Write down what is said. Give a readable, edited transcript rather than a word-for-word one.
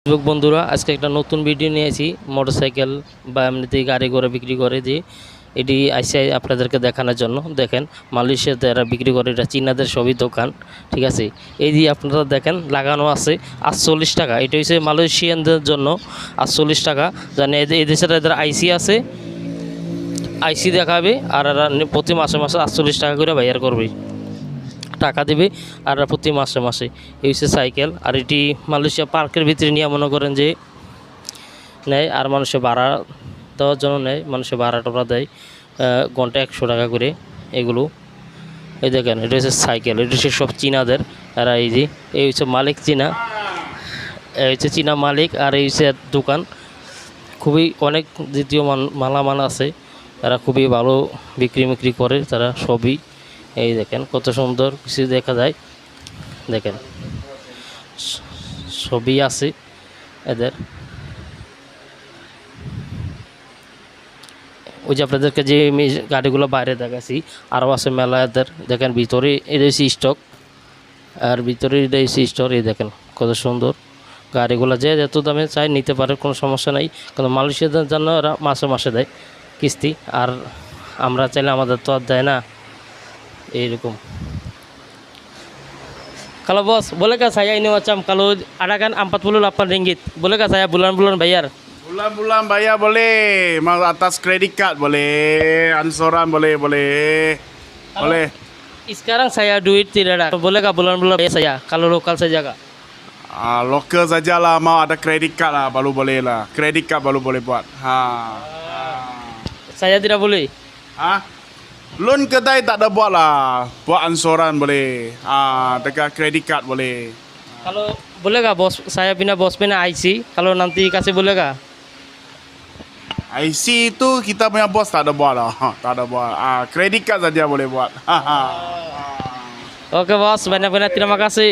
Facebook বন্ধুরা আজকে একটা নতুন ভিডিও নিয়েছি মোটরসাইকেল বা এমনিতেই গাড়ি করে বিক্রি করে যে এটি আইসিআই আপনাদেরকে দেখানোর জন্য দেখেন মালয়েশিয়াতে এরা বিক্রি করে, এটা চীনাদের সবই দোকান, ঠিক আছে। এই যে আপনারা দেখেন লাগানো আছে 48 টাকা, এটা হচ্ছে মালয়েশিয়ানদের জন্য 48 টাকা। জানি এই দেশের এদের আইসি আছে, আইসি দেখাবে আর এরা প্রতি মাসে মাসে 48 টাকা করে বাইর করবে, টাকা দেবে আর প্রতি মাসে মাসে। এই হচ্ছে সাইকেল। আর এটি মালয়েশিয়া পার্কের ভিতরে নিয়ে মনে করেন যে নেয়, আর মানুষে ভাড়া দেওয়ার জন্য নেয়, মানুষে ভাড়া টোড়া দেয় ঘন্টা 100 টাকা করে এগুলো। এই দেখেন এটা হচ্ছে সাইকেল, এটা হচ্ছে সব চীনাদের। আর এই যে এই হচ্ছে মালিক চীনা, এই হচ্ছে চীনা মালিক, আর এই হচ্ছে দোকান। খুবই অনেক দ্বিতীয় মালামাল আছে, তারা খুবই ভালো বিক্রি করে তারা সবই। এই দেখেন কত সুন্দর কিছু দেখা যায়, দেখেন ছবি আছে এদের। ওই যে আপনাদেরকে যে গাড়িগুলো বাইরে দেখাচ্ছি আরও আছে মেলা এদের, দেখেন ভিতরে এদের স্টক, আর ভিতরে এদের স্টোর। এই দেখেন কত সুন্দর গাড়িগুলো, যে যত দামে চাই নিতে পারে, কোনো সমস্যা নাই। কারণ মালয়েশিয়াদের জন্য ওরা মাসে মাসে দেয় কিস্তি, আর আমরা চাইলে আমাদের তো আর দেয় না এইরকম। Kalau bos, bolehkah saya ini macam kalau ada kan 48 ringgit, bolehkah saya bulan-bulan bayar? Bulan-bulan bayar boleh, mau atas kredit card boleh, ansuran boleh. Boleh. Sekarang saya duit tidak ada, bolehkah bulan-bulan bayar saya kalau lokal saja kak? Lokal saja lah, mau ada kredit card lah baru boleh lah. Kredit card baru boleh buat. Saya tidak boleh. Loan kedai tak ada buat lah, buat ansuran boleh. Dekat kredit card boleh. Kalau bolehkah bos, saya punya IC, kalau nanti kasih bolehkah? IC itu kita punya bos tak ada buat lah, tak ada buat. Kredit card saja boleh buat. Oke bos, banyak-banyak terima kasih.